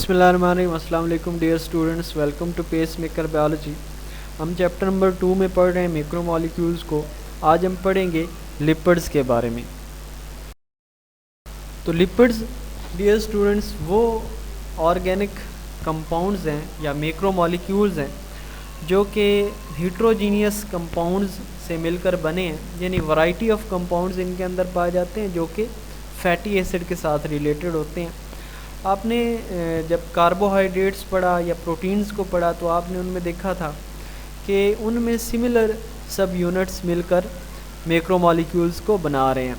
बिस्मिल्लाहिर्रहमानिर्रहीम। अस्सलाम वालेकुम dear students, welcome to pace maker biology. हम चैप्टर नंबर 2 में पढ़ रहे हैं मैक्रोमोलेक्यूल्स को। आज हम पढ़ेंगे लिपिड्स के बारे में। तो लिपिड्स डियर स्टूडेंट्स वो ऑर्गेनिक कंपाउंड्स हैं या मैक्रोमोलेक्यूल्स हैं जो कि हिट्रोजीनियस कंपाउंड्स से मिलकर बने हैं, यानी वैरायटी ऑफ कंपाउंड्स इनके अंदर पाए जाते हैं जो कि फैटी एसिड के साथ रिलेटेड होते हैं। आपने जब कार्बोहाइड्रेट्स पढ़ा या प्रोटीन्स को पढ़ा तो आपने उनमें देखा था कि उनमें सिमिलर सब यूनिट्स मिलकर मैक्रोमोलेक्यूल्स को बना रहे हैं,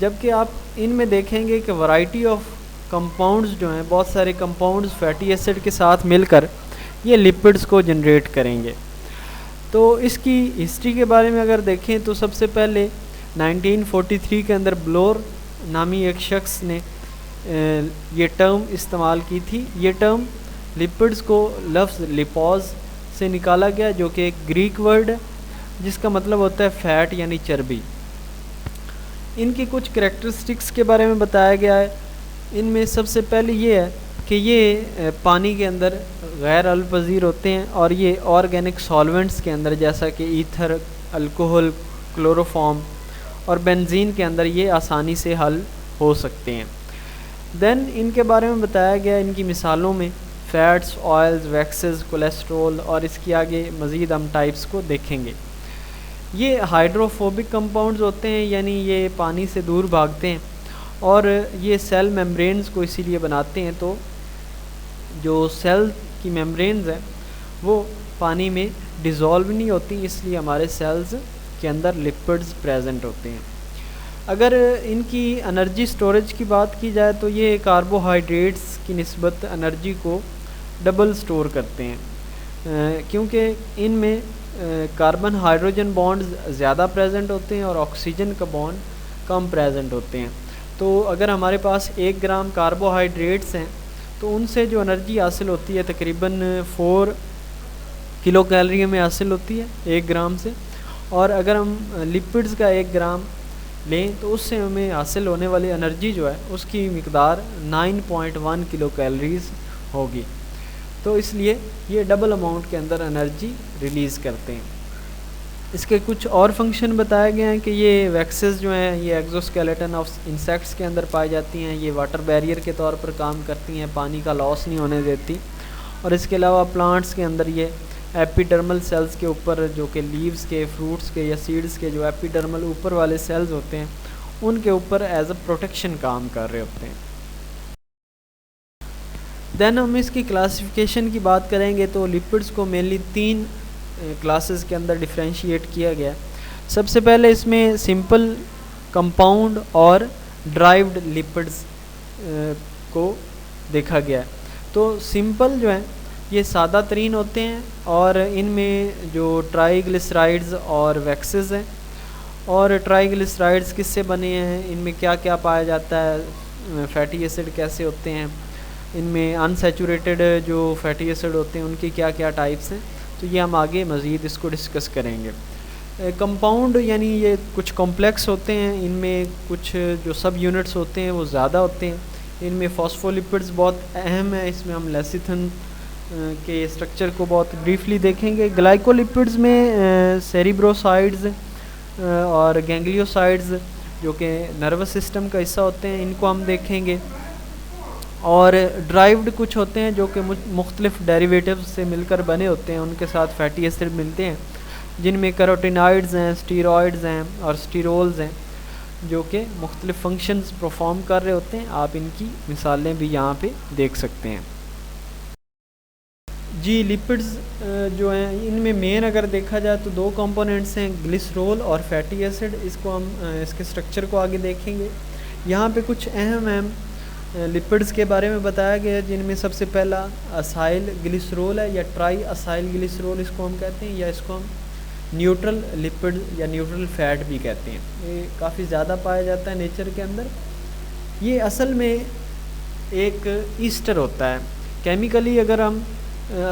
जबकि आप इनमें देखेंगे कि वैरायटी ऑफ कंपाउंड्स जो हैं, बहुत सारे कंपाउंड्स फैटी एसिड के साथ मिलकर ये लिपिड्स को जनरेट करेंगे। तो इसकी हिस्ट्री के बारे में अगर देखें तो सबसे पहले 1943 के अंदर ब्लोर नामी एक शख्स ने ये टर्म इस्तेमाल की थी। ये टर्म लिपिड्स को लफ्ज़ लिपोज से निकाला गया, जो कि एक ग्रीक वर्ड है जिसका मतलब होता है फ़ैट यानी चर्बी। इनकी कुछ करैक्टरिस्टिक्स के बारे में बताया गया है। इनमें सबसे पहले ये है कि ये पानी के अंदर गैर अलपजीर होते हैं और ये ऑर्गेनिक सॉल्वेंट्स के अंदर जैसा कि ईथर, अल्कोहल, क्लोरोफॉर्म और बेंजीन के अंदर ये आसानी से हल हो सकते हैं। देन इनके बारे में बताया गया इनकी मिसालों में फ़ैट्स, ऑयल्स, वैक्सेस, कोलेस्ट्रॉल और इसकी आगे मज़ीद हम टाइप्स को देखेंगे। ये हाइड्रोफोबिक कंपाउंड्स होते हैं, यानी ये पानी से दूर भागते हैं और ये सेल मेम्ब्रेन्स को इसीलिए बनाते हैं। तो जो सेल की मेम्ब्रेन्स हैं वो पानी में डिज़ोल्व नहीं होती, इसलिए हमारे सेल्स के अंदर लिपिड्स प्रेजेंट होते हैं। अगर इनकी एनर्जी स्टोरेज की बात की जाए तो ये कार्बोहाइड्रेट्स की निस्बत एनर्जी को डबल स्टोर करते हैं, क्योंकि इनमें कार्बन हाइड्रोजन बॉन्ड्स ज़्यादा प्रेजेंट होते हैं और ऑक्सीजन का बॉन्ड कम प्रेजेंट होते हैं। तो अगर हमारे पास 1 ग्राम कार्बोहाइड्रेट्स हैं तो उनसे जो एनर्जी हासिल होती है तकरीबन 4 किलो कैलोरी में हासिल होती है 1 ग्राम से, और अगर हम लिपिड्स का 1 ग्राम लें तो उससे हमें हासिल होने वाली एनर्जी जो है उसकी मिकदार 9.1 किलो कैलोरीज होगी। तो इसलिए ये डबल अमाउंट के अंदर एनर्जी रिलीज़ करते हैं। इसके कुछ और फंक्शन बताए गए हैं कि ये वैक्सेस जो हैं ये एक्सोस्केलेटन ऑफ इंसेक्ट्स के अंदर पाई जाती हैं। ये वाटर बैरियर के तौर पर काम करती हैं, पानी का लॉस नहीं होने देती। और इसके अलावा प्लांट्स के अंदर ये एपिडर्मल सेल्स के ऊपर, जो कि लीव्स के, फ्रूट्स के या सीड्स के जो एपिडर्मल ऊपर वाले सेल्स होते हैं उनके ऊपर एज अ प्रोटेक्शन काम कर रहे होते हैं। देन हम इसकी क्लासिफिकेशन की बात करेंगे तो लिपिड्स को मेनली 3 क्लासेस के अंदर डिफ्रेंशिएट किया गया। सबसे पहले इसमें सिंपल, कंपाउंड और ड्राइव्ड लिपिड्स को देखा गया है। तो सिंपल जो है ये सादा तरीन होते हैं और इनमें जो ट्राइग्लिसराइड्स और वैक्सेस हैं। और ट्राइग्लिसराइड्स किससे बने हैं, इनमें क्या क्या पाया जाता है, फैटी एसिड कैसे होते हैं, इनमें अनसैचुरेटेड जो फैटी एसिड होते हैं उनकी क्या क्या टाइप्स हैं, तो ये हम आगे मज़ीद इसको डिस्कस करेंगे। कंपाउंड यानी ये कुछ कॉम्प्लेक्स होते हैं, इनमें कुछ जो सब यूनिट्स होते हैं वो ज़्यादा होते हैं। इनमें फॉस्फोलिपिड्स बहुत अहम है, इसमें हम लेसिथिन के स्ट्रक्चर को बहुत ब्रीफली देखेंगे। ग्लाइकोलिपिड्स में सेरिब्रोसाइड्स और गैंग्लियोसाइड्स जो कि नर्वस सिस्टम का हिस्सा होते हैं, इनको हम देखेंगे। और ड्राइव्ड कुछ होते हैं जो कि मुख्तलिफ डेरिवेटिव्स से मिलकर बने होते हैं, उनके साथ फैटी एसिड मिलते हैं, जिनमें कैरोटिनॉइड्स हैं, स्टीरॉइड्स हैं और स्टीरोल्स हैं, जो कि मुख्तलिफ फंक्शंस परफॉर्म कर रहे होते हैं। आप इनकी मिसालें भी यहाँ पे देख सकते हैं। जी, लिपिड्स जो हैं इनमें मेन अगर देखा जाए तो 2 कंपोनेंट्स हैं, ग्लिसरॉल और फैटी एसिड। इसको हम इसके स्ट्रक्चर को आगे देखेंगे। यहाँ पे कुछ अहम लिपिड्स के बारे में बताया गया है, जिनमें सबसे पहला असाइल ग्लिसरॉल है या ट्राई असाइल ग्लिसरॉल इसको हम कहते हैं, या इसको हम न्यूट्रल लिपिड या न्यूट्रल फैट भी कहते हैं। ये काफ़ी ज़्यादा पाया जाता है नेचर के अंदर। ये असल में एक ईस्टर होता है। केमिकली अगर हम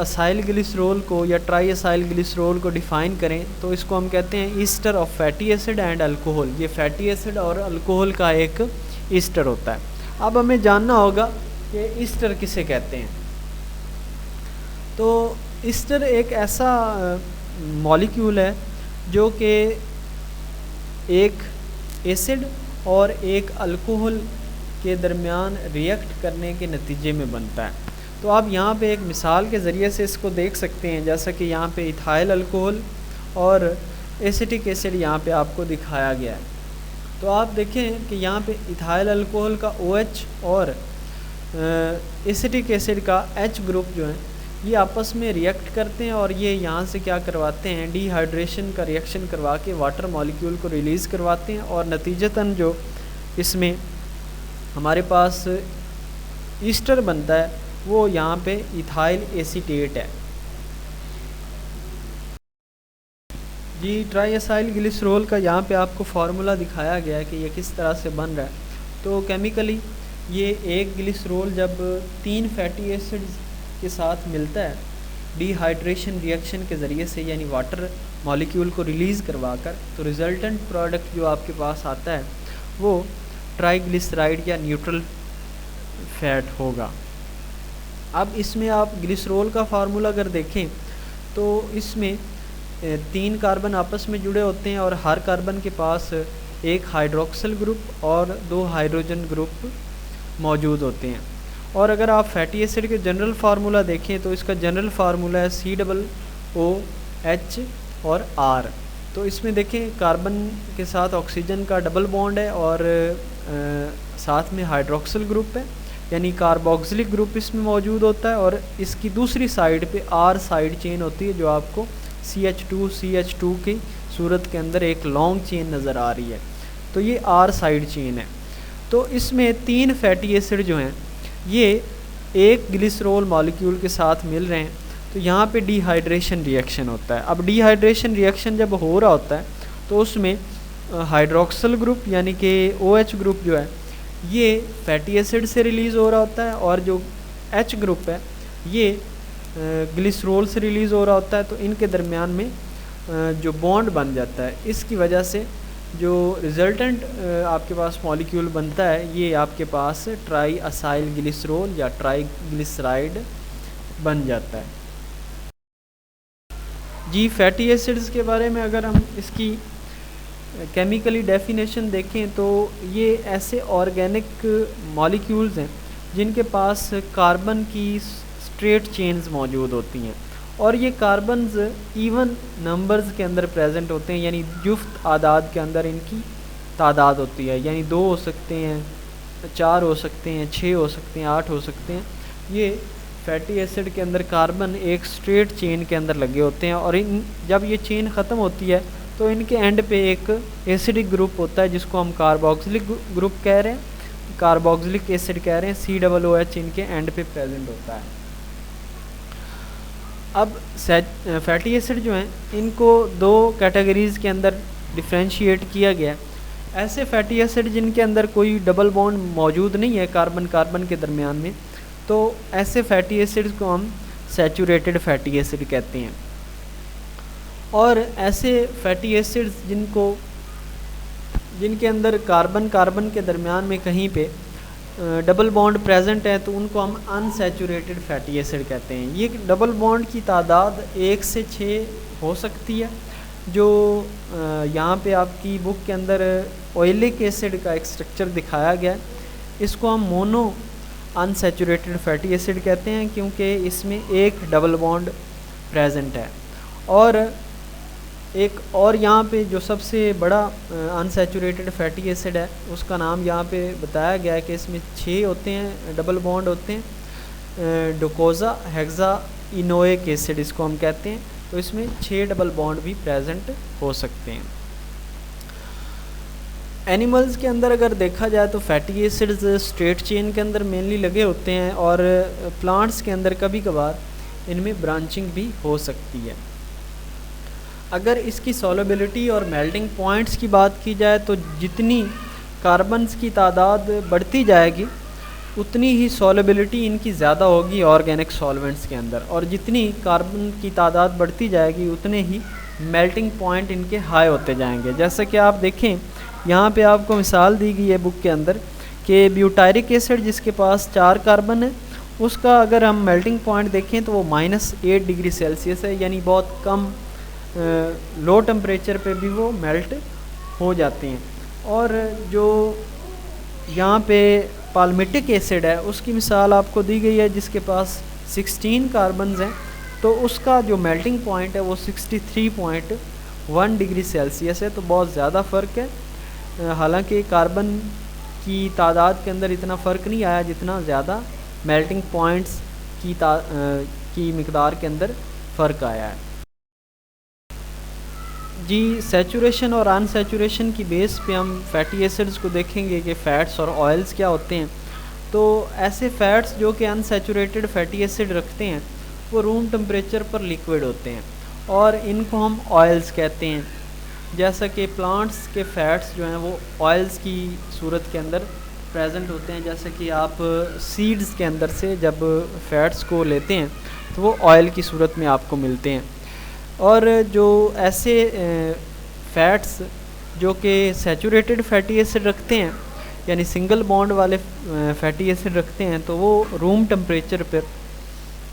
असाइल ग्लिसरॉल को या ट्राई असाइल ग्लिसरॉल को डिफ़ाइन करें तो इसको हम कहते हैं ester of fatty acid and alcohol. ये फैटी एसिड और अल्कोहल का एक ईस्टर होता है। अब हमें जानना होगा कि ईस्टर किसे कहते हैं। तो ईस्टर एक ऐसा मॉलिक्यूल है जो कि एक एसिड और एक अल्कोहल के दरमियान रिएक्ट करने के नतीजे में बनता है। तो आप यहाँ पे एक मिसाल के ज़रिए से इसको देख सकते हैं, जैसा कि यहाँ पे इथाइल अल्कोहल और एसिटिक एसिड यहाँ पे आपको दिखाया गया है। तो आप देखें कि यहाँ पे इथाइल अल्कोहल का OH और एसिटिक एसिड का H ग्रुप जो है ये आपस में रिएक्ट करते हैं और ये यहाँ से क्या करवाते हैं, डिहाइड्रेशन का रिएक्शन करवा के वाटर मॉलिक्यूल को रिलीज़ करवाते हैं और नतीजतन जो इसमें हमारे पास ईस्टर बनता है वो यहाँ पे इथाइल एसीटेट है। जी ट्राईएसाइल ग्लिसरॉल का यहाँ पे आपको फार्मूला दिखाया गया है कि ये किस तरह से बन रहा है। तो केमिकली ये एक ग्लिसरॉल जब 3 फैटी एसिड्स के साथ मिलता है डिहाइड्रेशन रिएक्शन के ज़रिए से, यानी वाटर मॉलिक्यूल को रिलीज़ करवा कर, तो रिज़ल्टेंट प्रोडक्ट जो आपके पास आता है वो ट्राईग्लिसराइड या न्यूट्रल फैट होगा। अब इसमें आप ग्लिसरॉल का फार्मूला अगर देखें तो इसमें 3 कार्बन आपस में जुड़े होते हैं और हर कार्बन के पास एक हाइड्रोक्सिल ग्रुप और 2 हाइड्रोजन ग्रुप मौजूद होते हैं। और अगर आप फैटी एसिड के जनरल फार्मूला देखें तो इसका जनरल फार्मूला है COOH और R। तो इसमें देखें कार्बन के साथ ऑक्सीजन का डबल बॉन्ड है और साथ में हाइड्रोक्सिल ग्रुप है, यानी कार्बोक्सिलिक ग्रुप इसमें मौजूद होता है। और इसकी दूसरी साइड पे R साइड चेन होती है जो आपको CH2 की सूरत के अंदर एक लॉन्ग चेन नज़र आ रही है। तो ये R साइड चेन है। तो इसमें 3 फैटी एसिड जो हैं ये एक ग्लिसरॉल मॉलिक्यूल के साथ मिल रहे हैं, तो यहाँ पे डिहाइड्रेशन रिएक्शन होता है। अब डिहाइड्रेशन रिएक्शन जब हो रहा होता है तो उसमें हाइड्रोक्सिल ग्रुप यानी कि OH ग्रुप जो है ये फैटी एसिड से रिलीज़ हो रहा होता है और जो H ग्रुप है ये ग्लिसरॉल से रिलीज़ हो रहा होता है। तो इनके दरमियान में जो बॉन्ड बन जाता है, इसकी वजह से जो रिज़ल्टेंट आपके पास मॉलिक्यूल बनता है ये आपके पास ट्राईएसाइल ग्लिसरॉल या ट्राईग्लिसराइड बन जाता है। जी फैटी एसिड्स के बारे में अगर हम इसकी केमिकली डेफिनेशन देखें तो ये ऐसे ऑर्गेनिक मॉलिक्यूल्स हैं जिनके पास कार्बन की स्ट्रेट चेन्स मौजूद होती हैं और ये कार्बन्स इवन नंबर्स के अंदर प्रेजेंट होते हैं, यानी जुफ्त आदाद के अंदर इनकी तादाद होती है, यानी 2 हो सकते हैं, 4 हो सकते हैं, 6 हो सकते हैं, 8 हो सकते हैं। ये फैटी एसिड के अंदर कार्बन एक स्ट्रेट चेन के अंदर लगे होते हैं और इन जब ये चेन ख़त्म होती है तो इनके एंड पे एक एसिडिक ग्रुप होता है जिसको हम कार्बोक्सिलिक ग्रुप कह रहे हैं, कार्बोक्सिलिक एसिड कह रहे हैं। COOH इनके एंड पे प्रेजेंट होता है। अब फैटी एसिड जो हैं इनको 2 कैटेगरीज़ के अंदर डिफ्रेंशिएट किया गया। ऐसे फैटी एसिड जिनके अंदर कोई डबल बॉन्ड मौजूद नहीं है कार्बन कार्बन के दरमियान में, तो ऐसे फैटी एसिड्स को हम सैचुरेटेड फैटी एसिड कहते हैं। और ऐसे फैटी एसिड्स जिनके अंदर कार्बन कार्बन के दरमियान में कहीं पे डबल बॉन्ड प्रेजेंट है तो उनको हम अनसैचुरेटेड फैटी एसिड कहते हैं। ये डबल बॉन्ड की तादाद 1 से 6 हो सकती है। जो यहाँ पे आपकी बुक के अंदर ऑयलिक एसिड का एक स्ट्रक्चर दिखाया गया है, इसको हम मोनो अनसैचुरेटेड फैटी एसिड कहते हैं क्योंकि इसमें एक डबल बॉन्ड प्रेजेंट है। और एक और यहाँ पे जो सबसे बड़ा अनसैचुरेटेड फैटी एसिड है उसका नाम यहाँ पे बताया गया है कि इसमें 6 होते हैं, डबल बॉन्ड होते हैं, डोकोजा हेक्सा इनोइक एसिड इसको हम कहते हैं। तो इसमें 6 डबल बॉन्ड भी प्रेजेंट हो सकते हैं। एनिमल्स के अंदर अगर देखा जाए तो फैटी एसिड्स स्ट्रेट चेन के अंदर मेनली लगे होते हैं और प्लांट्स के अंदर कभी कभार इनमें ब्रांचिंग भी हो सकती है। अगर इसकी सॉल्युबिलिटी और मेल्टिंग पॉइंट्स की बात की जाए तो जितनी कार्बन्स की तादाद बढ़ती जाएगी उतनी ही सॉल्युबिलिटी इनकी ज़्यादा होगी ऑर्गेनिक सॉल्वेंट्स के अंदर, और जितनी कार्बन की तादाद बढ़ती जाएगी उतने ही मेल्टिंग पॉइंट इनके हाई होते जाएंगे। जैसे कि आप देखें यहाँ पे आपको मिसाल दी गई है बुक के अंदर कि ब्यूटायरिक एसिड जिसके पास 4 कार्बन है, उसका अगर हम मेल्टिंग पॉइंट देखें तो वो -8 डिग्री सेल्सियस है, यानी बहुत कम लो टेम्परेचर पे भी वो मेल्ट हो जाते हैं। और जो यहाँ पे पाल्मिटिक एसिड है उसकी मिसाल आपको दी गई है जिसके पास 16 कार्बन्स हैं, तो उसका जो मेल्टिंग पॉइंट है वो 63.1 डिग्री सेल्सियस है। तो बहुत ज़्यादा फ़र्क है। हालांकि कार्बन की तादाद के अंदर इतना फ़र्क नहीं आया जितना ज़्यादा मेल्टिंग पॉइंट्स की मिकदार के अंदर फ़र्क आया है। जी, सैचुरेशन और अनसैचुरेशन की बेस पे हम फैटी एसिड्स को देखेंगे कि फ़ैट्स और ऑयल्स क्या होते हैं। तो ऐसे फ़ैट्स जो कि अनसैचुरेटेड फैटी एसिड रखते हैं वो रूम टेम्परेचर पर लिक्विड होते हैं और इनको हम ऑयल्स कहते हैं। जैसा कि प्लांट्स के फ़ैट्स जो हैं वो ऑयल्स की सूरत के अंदर प्रेजेंट होते हैं। जैसे कि आप सीड्स के अंदर से जब फ़ैट्स को लेते हैं तो वो ऑयल की सूरत में आपको मिलते हैं। और जो ऐसे फ़ैट्स जो कि सैचुरेटेड फैटी एसिड रखते हैं, यानी सिंगल बॉन्ड वाले फैटी एसिड रखते हैं, तो वो रूम टेम्परेचर पर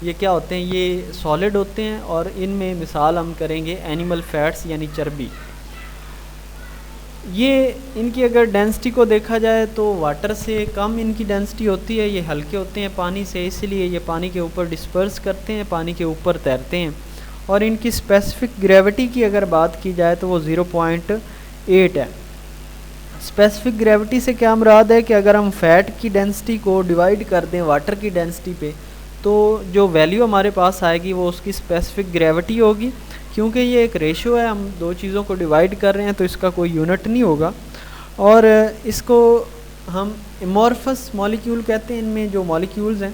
ये क्या होते हैं, ये सॉलिड होते हैं। और इनमें मिसाल हम करेंगे एनिमल फ़ैट्स यानी चर्बी। ये इनकी अगर डेंसिटी को देखा जाए तो वाटर से कम इनकी डेंसिटी होती है। ये हल्के होते हैं पानी से, इसलिए ये पानी के ऊपर डिस्पर्स करते हैं, पानी के ऊपर तैरते हैं। और इनकी स्पेसिफिक ग्रेविटी की अगर बात की जाए तो वो 0.8 है। स्पेसिफिक ग्रेविटी से क्या मुराद है कि अगर हम फ़ैट की डेंसिटी को डिवाइड कर दें वाटर की डेंसिटी पे, तो जो वैल्यू हमारे पास आएगी वो उसकी स्पेसिफिक ग्रेविटी होगी। क्योंकि ये एक रेशो है, हम दो चीज़ों को डिवाइड कर रहे हैं तो इसका कोई यूनिट नहीं होगा। और इसको हम एमॉर्फस मॉलिक्यूल कहते हैं। इनमें जो मॉलिक्यूल्स हैं,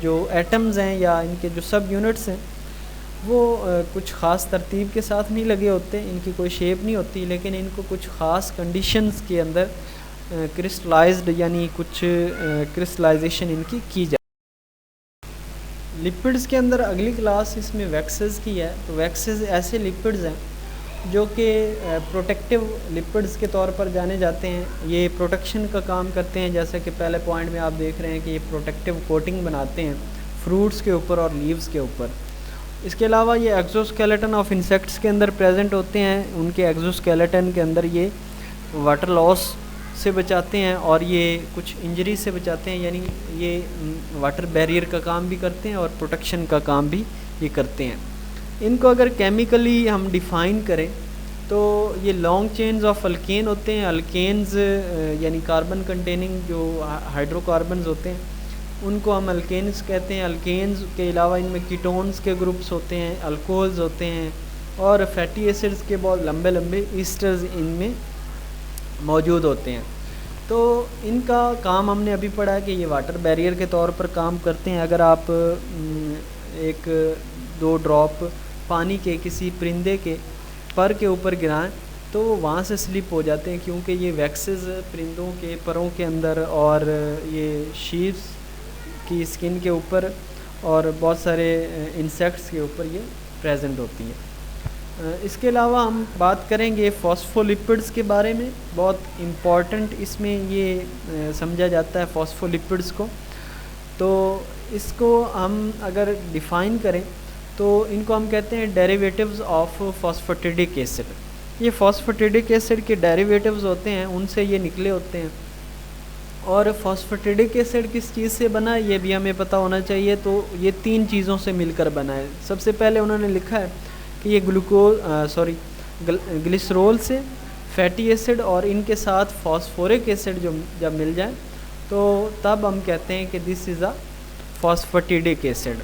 जो एटम्स हैं या इनके जो सब यूनिट्स हैं, वो कुछ ख़ास तरतीब के साथ नहीं लगे होते, इनकी कोई शेप नहीं होती, लेकिन इनको कुछ ख़ास कंडीशंस के अंदर क्रिस्टलाइज्ड यानी कुछ क्रिस्टलाइजेशन इनकी की जाए। लिपिड्स के अंदर अगली क्लास इसमें वैक्सेस की है। तो वैक्सेस ऐसे लिपिड्स हैं जो कि प्रोटेक्टिव लिपिड्स के तौर पर जाने जाते हैं। ये प्रोटेक्शन का काम करते हैं, जैसे कि पहले पॉइंट में आप देख रहे हैं कि ये प्रोटेक्टिव कोटिंग बनाते हैं फ्रूट्स के ऊपर और लीव्स के ऊपर। इसके अलावा ये एक्सोस्केलेटन ऑफ इंसेक्ट्स के अंदर प्रेजेंट होते हैं। उनके एक्सोस्केलेटन के अंदर ये वाटर लॉस से बचाते हैं और ये कुछ इंजरी से बचाते हैं, यानी ये वाटर बैरियर का काम भी करते हैं और प्रोटेक्शन का काम भी ये करते हैं। इनको अगर केमिकली हम डिफ़ाइन करें तो ये लॉन्ग चेन्स ऑफ अल्केन होते हैं। अल्केन्स यानी कार्बन कंटेनिंग जो हाइड्रोकार्बन्स होते हैं उनको हम अल्केन्स कहते हैं। अल्केन्स के अलावा इनमें कीटोन्स के ग्रुप्स होते हैं, अल्कोहल्स होते हैं और फैटी एसिड्स के बहुत लंबे लंबे ईस्टर्स इनमें मौजूद होते हैं। तो इनका काम हमने अभी पढ़ा है कि ये वाटर बैरियर के तौर पर काम करते हैं। अगर आप 1-2 ड्रॉप पानी के किसी परिंदे के पर के ऊपर गिराएं तो वो वहाँ से स्लिप हो जाते हैं, क्योंकि ये वैक्सेस परिंदों के परों के अंदर और ये शीप्स की स्किन के ऊपर और बहुत सारे इंसेक्ट्स के ऊपर ये प्रेजेंट होती हैं। इसके अलावा हम बात करेंगे फॉस्फोलिपिड्स के बारे में। बहुत इम्पॉर्टेंट इसमें ये समझा जाता है फॉस्फोलिपिड्स को। तो इसको हम अगर डिफ़ाइन करें तो इनको हम कहते हैं डेरिवेटिव्स ऑफ फॉस्फेटिडिक एसिड। ये फॉस्फेटिडिक एसिड के डेरिवेटिव्स होते हैं, उनसे ये निकले होते हैं। और फॉस्फेटिडिक एसिड किस चीज़ से बना है ये भी हमें पता होना चाहिए। तो ये 3 चीज़ों से मिलकर बना है। सबसे पहले उन्होंने लिखा है कि ये ग्लिसरॉल से, फैटी एसिड और इनके साथ फॉस्फोरिक एसिड जो जब मिल जाए तो तब हम कहते हैं कि this is a phosphatidic acid.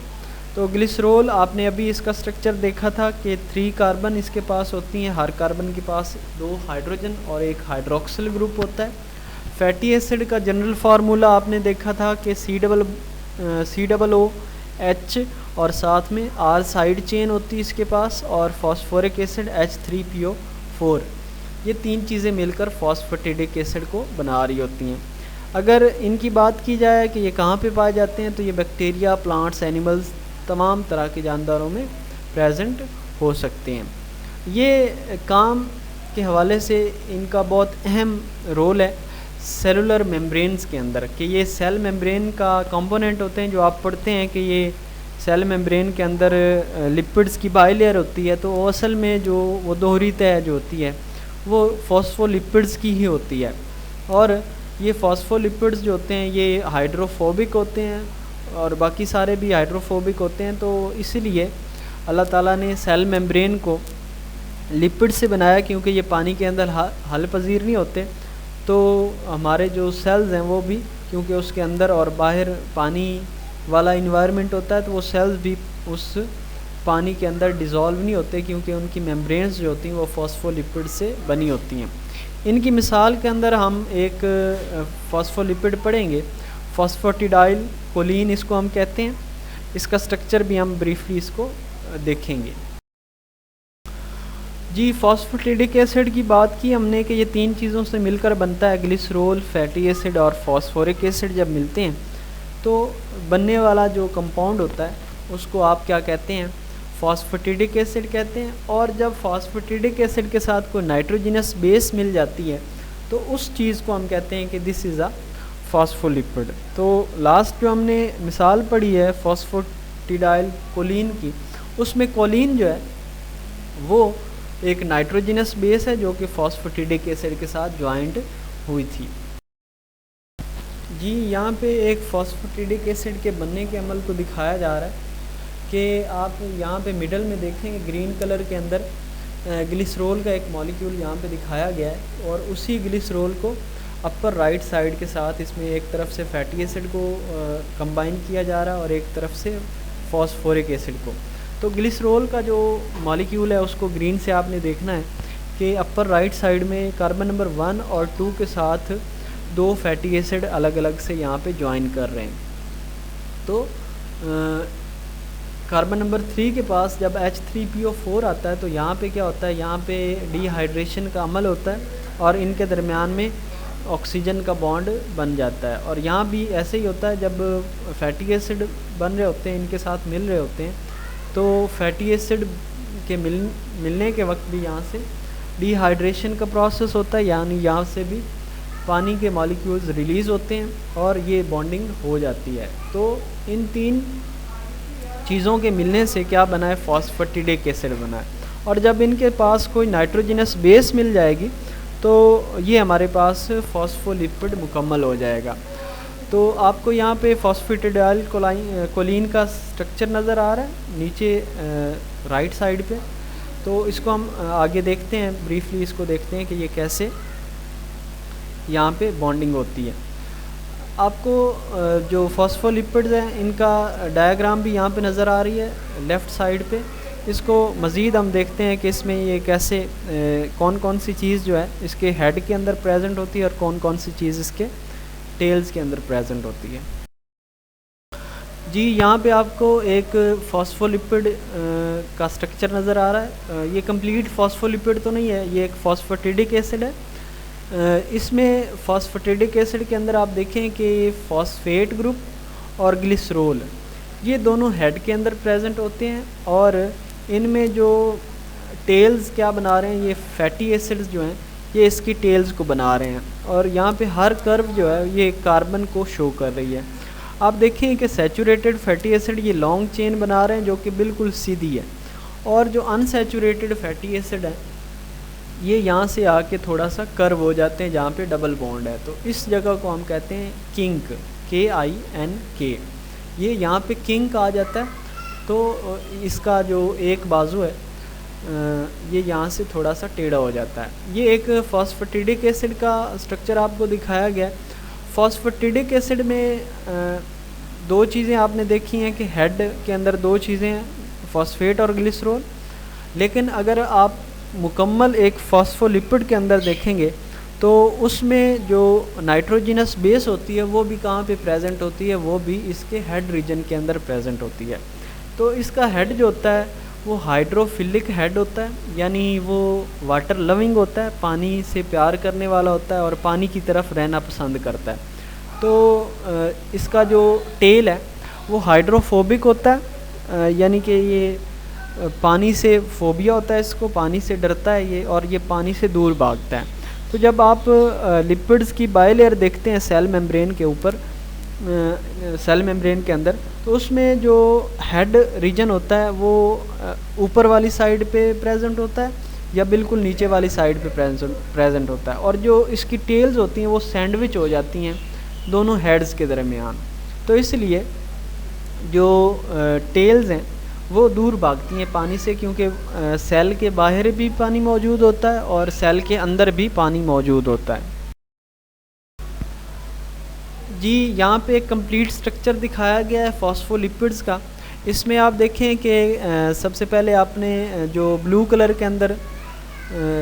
तो ग्लिसरॉल आपने अभी इसका स्ट्रक्चर देखा था कि 3 कार्बन इसके पास होती हैं, हर कार्बन के पास 2 हाइड्रोजन और एक हाइड्रोक्सिल ग्रुप होता है। फैटी एसिड का जनरल फार्मूला आपने देखा था कि COOH और साथ में R साइड चेन होती है इसके पास, और फॉस्फोरिक एसिड H3PO4। ये 3 चीज़ें मिलकर फॉस्फेटिडिक एसिड को बना रही होती हैं। अगर इनकी बात की जाए कि ये कहाँ पे पाए जाते हैं तो ये बैक्टीरिया, प्लांट्स, एनिमल्स, तमाम तरह के जानदारों में प्रेजेंट हो सकते हैं। ये काम के हवाले से इनका बहुत अहम रोल है। सेलुलर मेम्ब्रेन्स के अंदर, कि ये सेल मेम्ब्रेन का कंपोनेंट होते हैं। जो आप पढ़ते हैं कि ये सेल मेम्ब्रेन के अंदर लिपिड्स की बाइलेयर होती है, तो वो असल में जो वो दोहरी तह जो होती है वो फॉस्फोलिपिड्स की ही होती है। और ये फॉस्फोलिपिड्स जो होते हैं ये हाइड्रोफोबिक होते हैं और बाकी सारे भी हाइड्रोफोबिक होते हैं। तो इसीलिए अल्लाह ताला ने सेल मेम्ब्रेन को लिपिड से बनाया, क्योंकि ये पानी के अंदर हल पजीर नहीं होते। तो हमारे जो सेल्स हैं वो भी, क्योंकि उसके अंदर और बाहर पानी वाला इन्वायरमेंट होता है, तो वो सेल्स भी उस पानी के अंदर डिज़ोल्व नहीं होते, क्योंकि उनकी मेम्ब्रेन्स जो होती हैं वो फॉस्फोलिपिड से बनी होती हैं। इनकी मिसाल के अंदर हम एक फॉस्फोलिपिड पढ़ेंगे, फॉस्फेटिडाइल कोलिन इसको हम कहते हैं। इसका स्ट्रक्चर भी हम ब्रीफली इसको देखेंगे। जी, फॉस्फेटिडिक एसिड की बात की हमने कि ये 3 चीज़ों से मिलकर बनता है, ग्लिसरॉल, फैटी एसिड और फॉस्फोरिक एसिड। जब मिलते हैं तो बनने वाला जो कंपाउंड होता है उसको आप क्या कहते हैं, फॉस्फेटिडिक एसिड कहते हैं। और जब फॉस्फेटिडिक एसिड के साथ कोई नाइट्रोजिनस बेस मिल जाती है तो उस चीज़ को हम कहते हैं कि दिस इज़ अ फॉस्फोलिपिड। तो लास्ट जो हमने मिसाल पढ़ी है फॉस्फेटिडाइल कोलिन की, उसमें कोलिन जो है वो एक नाइट्रोजिनस बेस है जो कि फॉस्फेटिडिक एसिड के साथ ज्वाइंट हुई थी। जी, यहाँ पे एक फॉस्फेटिडिक एसिड के बनने के अमल को दिखाया जा रहा है कि आप यहाँ पे मिडल में देखेंगे ग्रीन कलर के अंदर ग्लिसरॉल का एक मॉलिक्यूल यहाँ पे दिखाया गया है, और उसी ग्लिसरॉल को अपर राइट साइड के साथ इसमें एक तरफ से फैटी एसिड को कंबाइन किया जा रहा है और एक तरफ से फॉस्फोरिक एसिड को। तो ग्लिसरॉल का जो मॉलिक्यूल है उसको ग्रीन से आपने देखना है कि अपर राइट साइड में कार्बन नंबर 1 और 2 के साथ 2 फैटी एसिड अलग अलग से यहाँ पे ज्वाइन कर रहे हैं। तो कार्बन नंबर 3 के पास जब H3PO4 आता है तो यहाँ पे क्या होता है, यहाँ पे डिहाइड्रेशन का अमल होता है और इनके दरमियान में ऑक्सीजन का बॉन्ड बन जाता है। और यहाँ भी ऐसे ही होता है, जब फैटी एसिड बन रहे होते हैं, इनके साथ मिल रहे होते हैं, तो फैटी एसिड के मिलने के वक्त भी यहाँ से डिहाइड्रेशन का प्रोसेस होता है, यानी यहाँ से भी पानी के मॉलिक्यूल्स रिलीज़ होते हैं और ये बॉन्डिंग हो जाती है। तो इन 3 चीज़ों के मिलने से क्या बना है, फॉस्फेटिडिक एसिड बना है। और जब इनके पास कोई नाइट्रोजिनस बेस मिल जाएगी तो ये हमारे पास फॉस्फोलिपिड मुकम्मल हो जाएगा। तो आपको यहाँ पे फॉस्फेटिडाइल कोलिन का स्ट्रक्चर नज़र आ रहा है नीचे राइट साइड पे। तो इसको हम आगे देखते हैं, ब्रीफली इसको देखते हैं कि ये कैसे यहाँ पे बॉन्डिंग होती है। आपको जो फॉस्फोलिपिड्स हैं इनका डायग्राम भी यहाँ पे नज़र आ रही है लेफ़्ट साइड पे। इसको मज़ीद हम देखते हैं कि इसमें ये कैसे कौन कौन सी चीज़ जो है इसके हेड के अंदर प्रेजेंट होती है और कौन कौन सी चीज़ इसके टेल्स के अंदर प्रेजेंट होती है। जी, यहाँ पे आपको एक फॉस्फोलिपिड का स्ट्रक्चर नज़र आ रहा है। ये कंप्लीट फॉस्फोलिपिड तो नहीं है, ये एक फॉस्फेटिडिक एसिड है। इसमें फॉस्फेटिडिक एसिड के अंदर आप देखें कि फॉस्फेट ग्रुप और ग्लिसरॉल ये दोनों हेड के अंदर प्रेजेंट होते हैं, और इनमें जो टेल्स क्या बना रहे हैं, ये फैटी एसिड्स जो हैं ये इसकी टेल्स को बना रहे हैं। और यहाँ पे हर कर्व जो है ये कार्बन को शो कर रही है। आप देखिए कि सैचुरेटेड फैटी एसिड ये लॉन्ग चेन बना रहे हैं जो कि बिल्कुल सीधी है, और जो अनसैचुरेटेड फैटी एसिड है ये यहाँ से आके थोड़ा सा कर्व हो जाते हैं जहाँ पे डबल बॉन्ड है। तो इस जगह को हम कहते हैं किंक, KINK। ये यहाँ पे किंक आ जाता है, तो इसका जो एक बाजू है ये यहाँ से थोड़ा सा टेढ़ा हो जाता है। ये एक फॉस्फेटिडिक एसिड का स्ट्रक्चर आपको दिखाया गया है। फॉस्फेटिडिक एसिड में 2 चीज़ें आपने देखी हैं कि हेड के अंदर 2 चीज़ें हैं, फॉस्फेट और ग्लिसरॉल। लेकिन अगर आप मुकम्मल एक फॉस्फोलिपिड के अंदर देखेंगे तो उसमें जो नाइट्रोजिनस बेस होती है वो भी कहाँ पे प्रेजेंट होती है, वो भी इसके हेड रीजन के अंदर प्रेजेंट होती है। तो इसका हेड जो होता है वो हाइड्रोफिलिक हेड होता है, यानी वो वाटर लविंग होता है, पानी से प्यार करने वाला होता है और पानी की तरफ रहना पसंद करता है। तो इसका जो टेल है वो हाइड्रोफोबिक होता है, यानी कि ये पानी से फोबिया होता है, इसको पानी से डरता है ये, और ये पानी से दूर भागता है। तो जब आप लिपिड्स की बायलेयर देखते हैं सेल मेम्ब्रेन के ऊपर, सेल मेम्ब्रेन के अंदर, तो उसमें जो हेड रीजन होता है वो ऊपर वाली साइड पे प्रेजेंट होता है या बिल्कुल नीचे वाली साइड पे प्रेजेंट होता है, और जो इसकी टेल्स होती हैं वो सैंडविच हो जाती हैं दोनों हेड्स के दरमियान। तो इसलिए जो टेल्स हैं वो दूर भागती हैं पानी से, क्योंकि सेल के बाहर भी पानी मौजूद होता है और सेल के अंदर भी पानी मौजूद होता है। जी यहाँ पे एक कंप्लीट स्ट्रक्चर दिखाया गया है फॉस्फोलिपिड्स का। इसमें आप देखें कि सबसे पहले आपने जो ब्लू कलर के अंदर,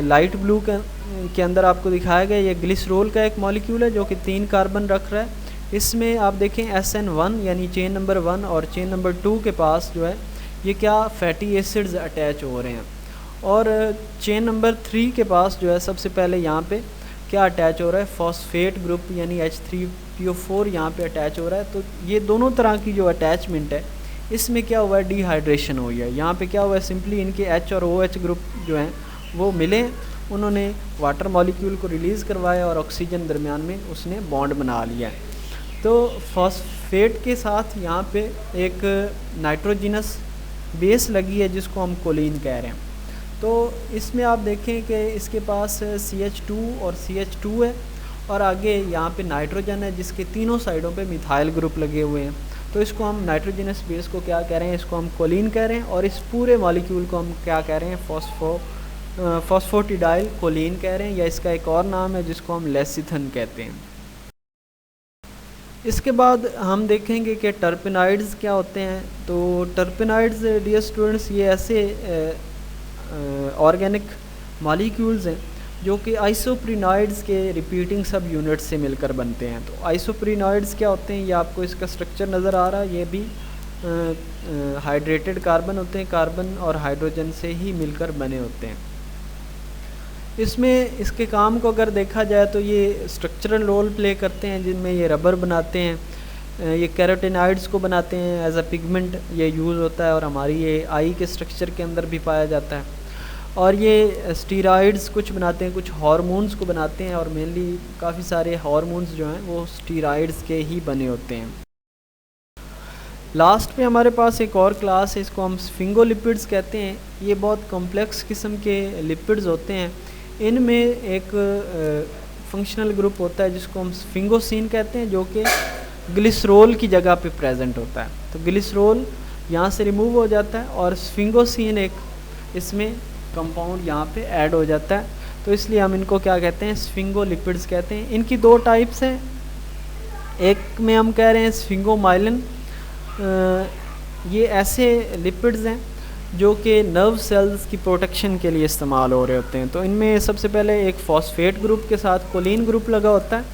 लाइट ब्लू के अंदर आपको दिखाया गया ये ग्लिसरोल का एक मॉलिक्यूल है जो कि 3 कार्बन रख रहा है। इसमें आप देखें SN1 यानी चेन नंबर 1 और चेन नंबर 2 के पास जो है ये क्या फैटी एसिड्स अटैच हो रहे हैं, और चेन नंबर 3 के पास जो है सबसे पहले यहाँ पे क्या अटैच हो रहा है, फॉस्फेट ग्रुप यानी H3PO4 यहाँ पे अटैच हो रहा है। तो ये दोनों तरह की जो अटैचमेंट है इसमें क्या हुआ है, डिहाइड्रेशन हुई है। यहाँ पे क्या हुआ है, सिंपली इनके H और OH ग्रुप जो हैं वो मिले, उन्होंने वाटर मॉलिक्यूल को रिलीज़ करवाया और ऑक्सीजन दरमियान में उसने बॉन्ड बना लिया है। तो फॉस्फेट के साथ यहाँ पे एक नाइट्रोजिनस बेस लगी है जिसको हम कोलिन कह रहे हैं। तो इसमें आप देखें कि इसके पास CH2 और CH2 है, और आगे यहाँ पे नाइट्रोजन है जिसके तीनों साइडों पे मिथाइल ग्रुप लगे हुए हैं। तो इसको हम नाइट्रोजिनस बेस को क्या कह रहे हैं, इसको हम कोलिन कह रहे हैं, और इस पूरे मॉलिक्यूल को हम क्या कह रहे हैं, फॉस्फोटिडाइल कोलिन कह रहे हैं, या इसका एक और नाम है जिसको हम लेसिथन कहते हैं। इसके बाद हम देखेंगे कि टर्पेनाइड्स क्या होते हैं। तो टर्पेनाइड्स डियर स्टूडेंट्स ये ऐसे ऑर्गेनिक मॉलिक्यूल्स हैं जो कि आइसोप्रीनॉइड्स के रिपीटिंग सब यूनिट्स से मिलकर बनते हैं। तो आइसोप्रीनॉइड्स क्या होते हैं, ये आपको इसका स्ट्रक्चर नज़र आ रहा है, ये भी हाइड्रेटेड कार्बन होते हैं, कार्बन और हाइड्रोजन से ही मिलकर बने होते हैं। इसमें इसके काम को अगर देखा जाए तो ये स्ट्रक्चरल रोल प्ले करते हैं, जिनमें ये रबर बनाते हैं, ये कैरोटीनॉइड्स को बनाते हैं, एज अ पिगमेंट ये यूज़ होता है, और हमारी ये आई के स्ट्रक्चर के अंदर भी पाया जाता है। और ये स्टीरॉइड्स कुछ बनाते हैं, कुछ हार्मोन्स को बनाते हैं, और मेनली काफ़ी सारे हार्मोन्स जो हैं वो स्टीरॉइड्स के ही बने होते हैं। लास्ट पे हमारे पास एक और क्लास है, इसको हम स्फिंगोलिपिड्स कहते हैं। ये बहुत कॉम्प्लेक्स किस्म के लिपिड्स होते हैं। इनमें एक फंक्शनल ग्रुप होता है जिसको हम स्फिंगोसिन कहते हैं, जो कि ग्लिसरोल की जगह पे प्रेजेंट होता है। तो ग्लिसरोल यहाँ से रिमूव हो जाता है और स्फिंगोसिन एक इसमें कंपाउंड यहाँ पे ऐड हो जाता है। तो इसलिए हम इनको क्या कहते हैं, स्फिंगोलिपिड्स कहते हैं। इनकी 2 टाइप्स हैं, एक में हम कह रहे हैं स्फिंगोमाइलिन। ये ऐसे लिपिड्स हैं जो कि नर्व सेल्स की प्रोटेक्शन के लिए इस्तेमाल हो रहे होते हैं। तो इनमें सबसे पहले एक फॉस्फेट ग्रुप के साथ कोलिन ग्रुप लगा होता है,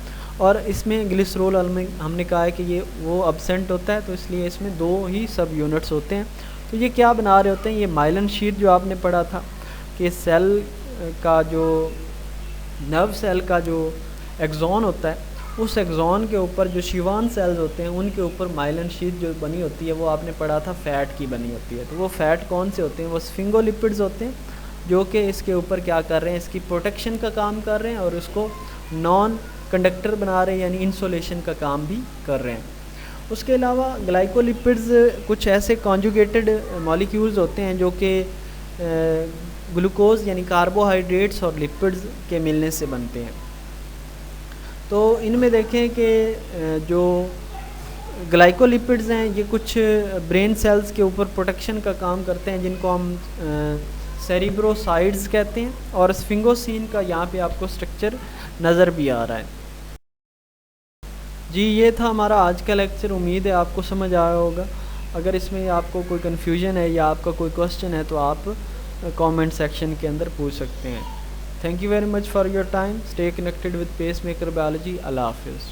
और इसमें ग्लिसरोल हमने कहा है कि ये वो अब्सेंट होता है, तो इसलिए इसमें 2 ही सब यूनिट्स होते हैं। तो ये क्या बना रहे होते हैं, ये माइलिन शीट जो आपने पढ़ा था कि सेल का जो नर्व सेल का जो एक्सॉन होता है, उस एक्सॉन के ऊपर जो शिवान सेल्स होते हैं उनके ऊपर माइलिन शीट जो बनी होती है वो आपने पढ़ा था फ़ैट की बनी होती है। तो वो फ़ैट कौन से होते हैं, वो स्फिंगोलिपिड्स होते हैं, जो कि इसके ऊपर क्या कर रहे हैं, इसकी प्रोटेक्शन का काम कर रहे हैं और उसको नॉन कंडक्टर बना रहे हैं, यानी इंसुलेशन का काम भी कर रहे हैं। उसके अलावा ग्लाइकोलिपिड्स कुछ ऐसे कॉन्जुगेटेड मॉलिक्यूल्स होते हैं जो कि ग्लूकोज यानी कार्बोहाइड्रेट्स और लिपिड्स के मिलने से बनते हैं। तो इनमें देखें कि जो ग्लाइकोलिपिड्स हैं ये कुछ ब्रेन सेल्स के ऊपर प्रोटेक्शन का काम करते हैं, जिनको हम सेरिब्रोसाइड्स कहते हैं, और स्फिंगोसिन का यहाँ पे आपको स्ट्रक्चर नज़र भी आ रहा है। जी ये था हमारा आज का लेक्चर, उम्मीद है आपको समझ आया होगा। अगर इसमें आपको कोई कन्फ्यूजन है या आपका कोई क्वेश्चन है तो आप कमेंट सेक्शन के अंदर पूछ सकते हैं। Thank you very much for your time. Stay connected with Pacemaker Biology. Allah Hafiz.